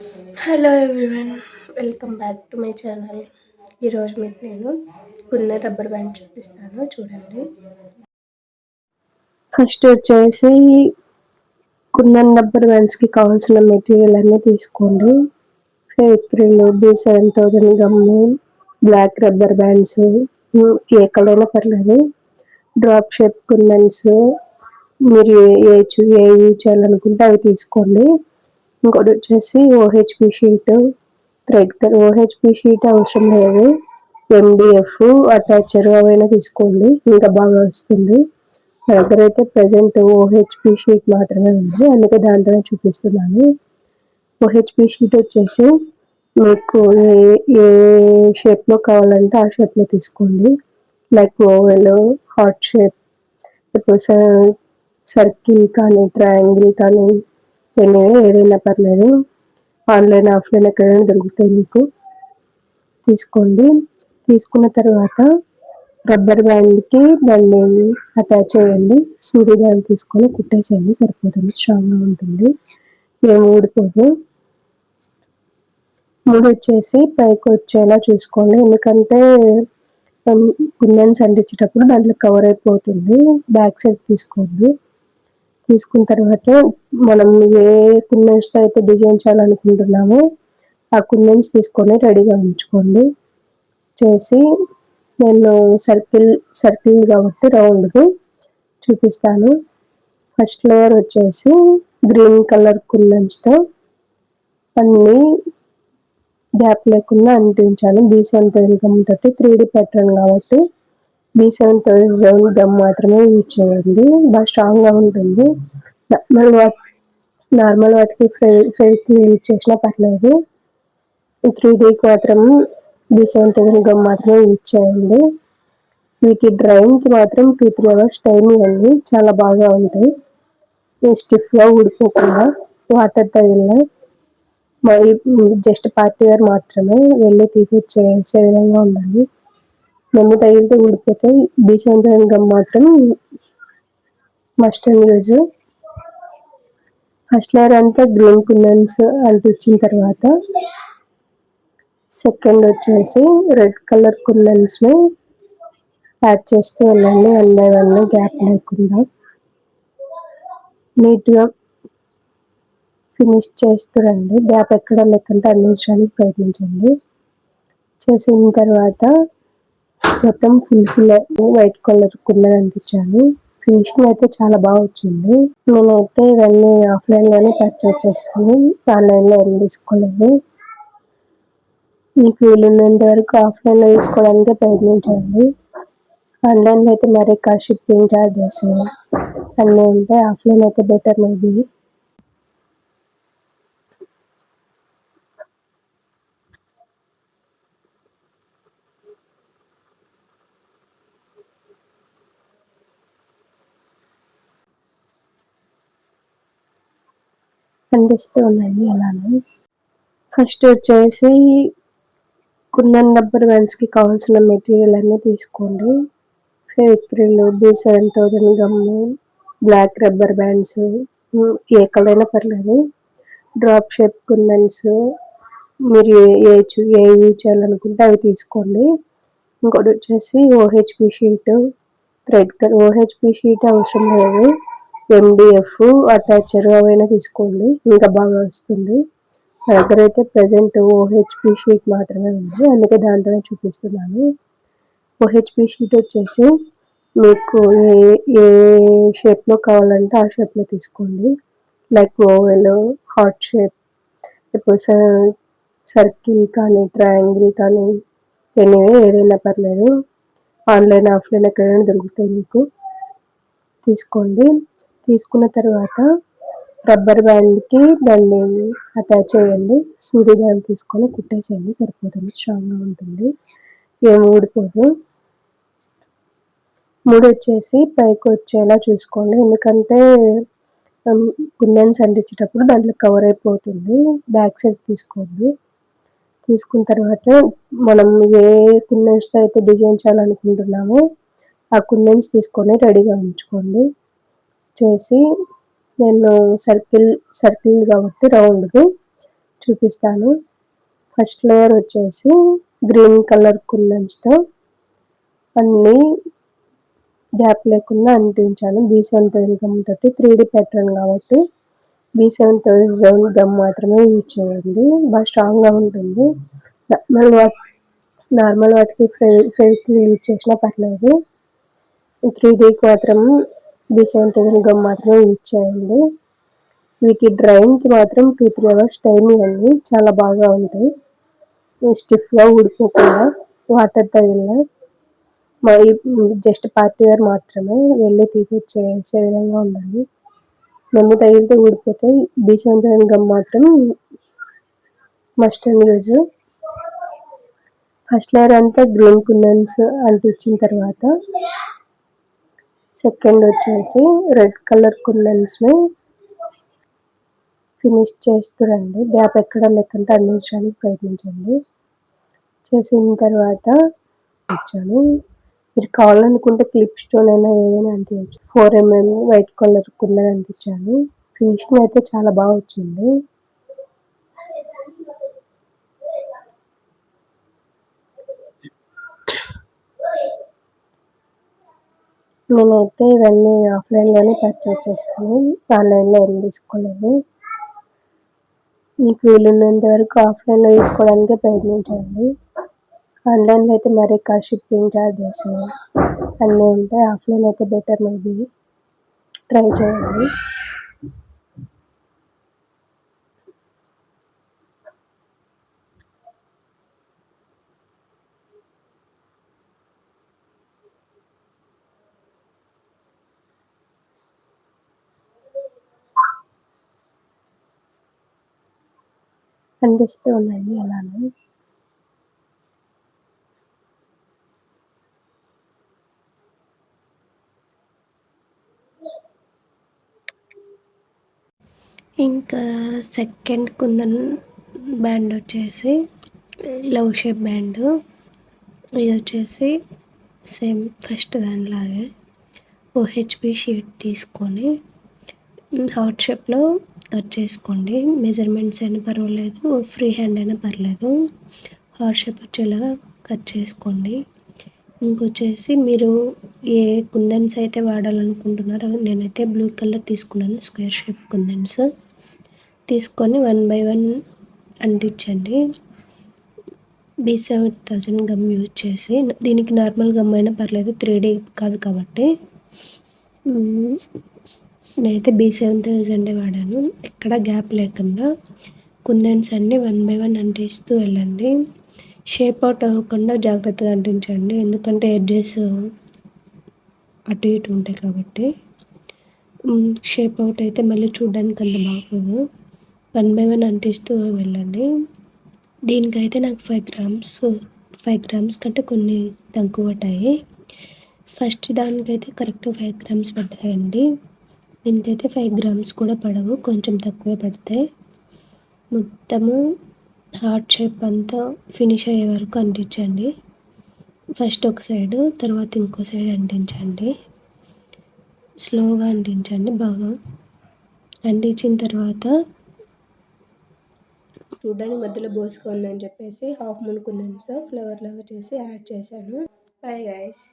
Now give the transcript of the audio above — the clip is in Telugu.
Hello everyone, welcome back to my channel. ఈరోజు మీకు నేను కున్న రబ్బర్ బ్యాండ్ చూపిస్తాను, చూడండి. ఫస్ట్ వచ్చేసి కుందన్ రబ్బర్ బ్యాండ్స్కి కావాల్సిన మెటీరియల్ అన్నీ తీసుకోండి. ఫేక్రిల్, B7000 గమ్ము, బ్లాక్ రబ్బర్ బ్యాండ్స్, ఏ కలర్ అయినా పర్లేదు, డ్రాప్ షేప్ కుందన్స్, మీరు ఏ యూజ్ చేయాలనుకుంటే అవి తీసుకోండి. ఇంకోటి వచ్చేసి OHP sheet, thread OHP sheet అవసరం లేదు, MDF అటాచర్ అవైనా తీసుకోండి, ఇంకా బాగా వస్తుంది. నా దగ్గర అయితే ప్రజెంట్ OHP షీట్ మాత్రమే ఉంది, అందుకే దాంతోనే చూపిస్తున్నాను. OHP షీట్ వచ్చేసి మీకు ఏ షేప్లో కావాలంటే ఆ షేప్లో తీసుకోండి. లైక్ ఓవెల్, హార్ట్ షేప్, ఇప్పుడు సర్కిల్ కానీ ట్రయాంగిల్ కానీ ఏదైనా పర్లేదు. ఆన్లైన్ ఆఫ్లైన్ ఎక్కడైనా దొరుకుతాయి, మీకు తీసుకోండి. తీసుకున్న తర్వాత రబ్బర్ బ్యాండ్కి దాన్ని అటాచ్ చేయండి. సూది దాన్ని తీసుకొని కుట్టేసేయండి, సరిపోతుంది. స్ట్రాంగ్గా ఉంటుంది, ఏం ఊడిపోదు. ముడి వచ్చేసి పైకి వచ్చేలా చూసుకోండి, ఎందుకంటే కుందన్స్ అంటించేటప్పుడు దాంట్లో కవర్ అయిపోతుంది. బ్యాక్ సైడ్ తీసుకోండి. తీసుకున్న తర్వాత మనం ఏ కుందన్స్తో అయితే డిజైన్ చేయాలనుకుంటున్నామో ఆ కుందన్స్ తీసుకొని రెడీగా ఉంచుకోండి. చేసి నేను సర్కిల్ కాబట్టి రౌండ్గా చూపిస్తాను. ఫస్ట్ ఫ్లవర్ వచ్చేసి గ్రీన్ కలర్ కుందన్స్తో అన్నీ గ్యాప్ లేకుండా అంటించాను. B7000 గమ్ తోటి 3D ప్యాటర్న్ కాబట్టి B7000 గమ్ మాత్రమే యూజ్ చేయండి, బాగా స్ట్రాంగ్గా ఉంటుంది. నార్మల్ వాటికి ఫెవిక్విక్ యూజ్ చేసినా పర్లేదు. 3Dకి మాత్రం B7000 గమ్ మాత్రమే యూజ్ చేయండి. వీటి డ్రైయింగ్కి మాత్రం 2-3 అవర్స్ టైం ఇవ్వండి, చాలా బాగా ఉంటాయి. స్టిఫ్గా ఊడిపోకుండా, వాటర్ తగిలిన మరి జస్ట్ పార్టీ వేర్ మాత్రమే వెళ్ళి తీసిచ్చేసే విధంగా ఉండాలి. నెమ్ము తగిలితే ఊడిపోతాయి. B7000 గమ్ మాత్రం must and use. First layer అంతా గ్రీన్ కుందన్స్ అంటించిన తర్వాత సెకండ్ వచ్చేసి రెడ్ కలర్ కుందన్స్ని యాడ్ చేస్తూ వెళ్ళండి, వన్ బై వన్, గ్యాప్ లేకుండా నీట్గా ఫినిష్ చేస్తురండి. గ్యాప్ ఎక్కడ లేకుండా అందించడానికి ప్రయత్నించండి. చేసిన తర్వాత మొత్తం ఫుల్ వైట్ కలర్ కుందన్ అంటించాను. ఫినిషింగ్ అయితే చాలా బాగా వచ్చింది. నేనైతే ఇవన్నీ ఆఫ్లైన్లోనే పర్చేస్ చేస్తాను, ఆన్లైన్లో ఏం తీసుకోలేదు. మీకు వీలున్నంత వరకు ఆఫ్లైన్లో తీసుకోవడానికి ప్రయత్నించండి. ఆన్లైన్లో అయితే మరీ షిప్పింగ్ ఛార్జెస్ అన్నీ ఉంటాయి. ఆఫ్లైన్ అయితే బెటర్ మేబీ. అందిస్తూ ఉందండి అలానే. ఫస్ట్ వచ్చేసి కుందన్ రబ్బర్ బ్యాండ్స్కి కావాల్సిన మెటీరియల్ అన్నీ తీసుకోండి. ఫేక్రిల్, B7000 గమ్ము, బ్లాక్ రబ్బర్ బ్యాండ్స్, ఏ కలర్ అయినా పర్లేదు, డ్రాప్ షేప్ కుందన్స్, మీరు ఏ యూజ్ చేయాలనుకుంటే అవి తీసుకోండి. ఇంకోటి వచ్చేసి OHP sheet, thread OHP sheet అవసరం లేదు, MDF అటాచర్ అవైనా తీసుకోండి, ఇంకా బాగా వస్తుంది. నా దగ్గర అయితే ప్రజెంట్ OHP షీట్ మాత్రమే ఉంది, అందుకే దాంతోనే చూపిస్తున్నాను. OHP షీట్ వచ్చేసి మీకు ఏ షేప్లో కావాలంటే ఆ షేప్లో తీసుకోండి. లైక్ ఓవెల్, హార్ట్ షేప్, ఇప్పుడు సర్కిల్ కానీ ట్రయాంగిల్ కానీ ఏదైనా పర్లేదు. ఆన్లైన్ ఆఫ్లైన్ ఎక్కడైనా దొరుకుతాయి, మీకు తీసుకోండి. తీసుకున్న తర్వాత రబ్బర్ బ్యాండ్కి దాన్ని అటాచ్ చేయండి. సూది దాన్ని తీసుకొని కుట్టేసేయండి, సరిపోతుంది. స్ట్రాంగ్గా ఉంటుంది, ఏం ఊడిపోదు. ముడి వచ్చేసి పైకి వచ్చేలా చూసుకోండి, ఎందుకంటే కుందన్స్ అంటించేటప్పుడు దాంట్లో కవర్ అయిపోతుంది. బ్యాక్ సైడ్ తీసుకోండి. తీసుకున్న తర్వాత మనం ఏ కుందన్స్తో అయితే డిజైన్ చేయాలనుకుంటున్నామో ఆ కుందన్స్ తీసుకొని రెడీగా ఉంచుకోండి. చేసి నేను సర్కిల్ కాబట్టి రౌండ్గా చూపిస్తాను. ఫస్ట్ లేయర్ వచ్చేసి గ్రీన్ కలర్ కుందన్స్తో అన్నీ గ్యాప్ లేకుండా అంటించాను. B7000 గమ్ తోటి 3D ప్యాటర్న్ కాబట్టి B7000 గమ్ మాత్రమే యూజ్ చేయండి, బాగా స్ట్రాంగ్గా ఉంటుంది. నార్మల్ వాటికి ఫెవిక్విక్ యూజ్ చేసినా పర్లేదు. 3Dకి మాత్రం B7000 గమ్ మాత్రమే యూజ్ చేయండి. వీటి డ్రైయింగ్కి మాత్రం 2-3 అవర్స్ టైం ఇవ్వండి, చాలా బాగా ఉంటాయి. స్టిఫ్గా ఊడిపోకుండా వాటర్ తగిలిన జస్ట్ పార్టీ వేర్ మాత్రమే వెళ్ళి తీసే విధంగా ఉండాలి. నమ్ము తగిలితే ఊడిపోతాయి. B7000 గమ్ మాత్రం must and use. First layer అంతా గ్రీన్ కుందన్స్ అంటించిన తర్వాత సెకండ్ వచ్చేసి రెడ్ కలర్ కుందన్స్ని ఫినిష్ చేస్తురండి. గ్యాప్ ఎక్కడ లేకుండా అందించడానికి ప్రయత్నించండి. చేసిన తర్వాత ఇచ్చాను. మీరు కావాలనుకుంటే క్లిప్ స్టోన్ అయినా ఏదైనా అంటించచ్చు. 4mm వైట్ కలర్ కుందన్ అంటించాను. ఫినిషింగ్ అయితే చాలా బాగా వచ్చింది. నేనైతే ఇవన్నీ ఆఫ్లైన్లోనే పర్చేస్ చేశాను, ఆన్లైన్లో ఏం తీసుకోలేదు. మీకు వీలున్నంత వరకు ఆఫ్లైన్లో తీసుకోవడానికే ప్రయత్నించండి. ఆన్లైన్లో అయితే మరీ షిప్పింగ్ ఛార్జెస్ అన్నీ ఉంటాయి. ఆఫ్లైన్ అయితే బెటర్, మేబీ ట్రై చేయండి. అందిస్తూ ఉండండి అలానే. ఇంకా సెకండ్ కుందన్ బ్యాండ్ వచ్చేసి లవ్ షేప్ బ్యాండ్. ఇది వచ్చేసి సేమ్ ఫస్ట్ దానిలాగే OHB షీట్ తీసుకొని హార్ట్ షేప్లో కట్ చేసుకోండి. మెజర్మెంట్స్ అయినా పర్వాలేదు, ఫ్రీ హ్యాండ్ అయినా పర్లేదు, హార్ట్ షేప్ వచ్చేలాగా కట్ చేసుకోండి. ఇంకొచ్చేసి మీరు ఏ కుందన్స్ అయితే వాడాలనుకుంటున్నారో, నేనైతే బ్లూ కలర్ తీసుకున్నాను. స్క్వేర్ షేప్ కుందన్స్ తీసుకొని 1 by 1 అంటించండి. B7000 గమ్ యూజ్ చేసి, దీనికి నార్మల్ గమ్ అయినా పర్లేదు, 3D కాదు కాబట్టి నేనైతే B7000 వాడాను. ఎక్కడ గ్యాప్ లేకుండా కుందన్స్ అన్నీ 1 by 1 అంటిస్తూ వెళ్ళండి. షేప్ అవుట్ అవ్వకుండా జాగ్రత్తగా అంటించండి, ఎందుకంటే ఎడ్జెస్ అటు ఇటు ఉంటాయి కాబట్టి. షేప్ అవుట్ అయితే మళ్ళీ చూడడానికి అంత బాగోదు. 1 by 1 అంటిస్తూ వెళ్ళండి. దీనికైతే నాకు 5 గ్రామ్స్ కంటే కొన్ని తక్కువ పడ్డాయి. ఫస్ట్ దానికైతే కరెక్ట్ 5 గ్రామ్స్ పడ్డాయండి. దీనికైతే 5 గ్రామ్స్ కూడా పడవు, కొంచెం తక్కువే పడతాయి. మొత్తము హార్ట్ షేప్ అంతా ఫినిష్ అయ్యే వరకు అంటించండి. ఫస్ట్ ఒక సైడు, తర్వాత ఇంకో సైడ్ అంటించండి. స్లోగా అంటించండి. బాగా అంటించిన తర్వాత చూడడానికి మధ్యలో బోసుగా ఉందని చెప్పేసి హాఫ్ మూన్ కుందన్స్ ఫ్లవర్ లాగా చేసి యాడ్ చేశాను. Bye guys.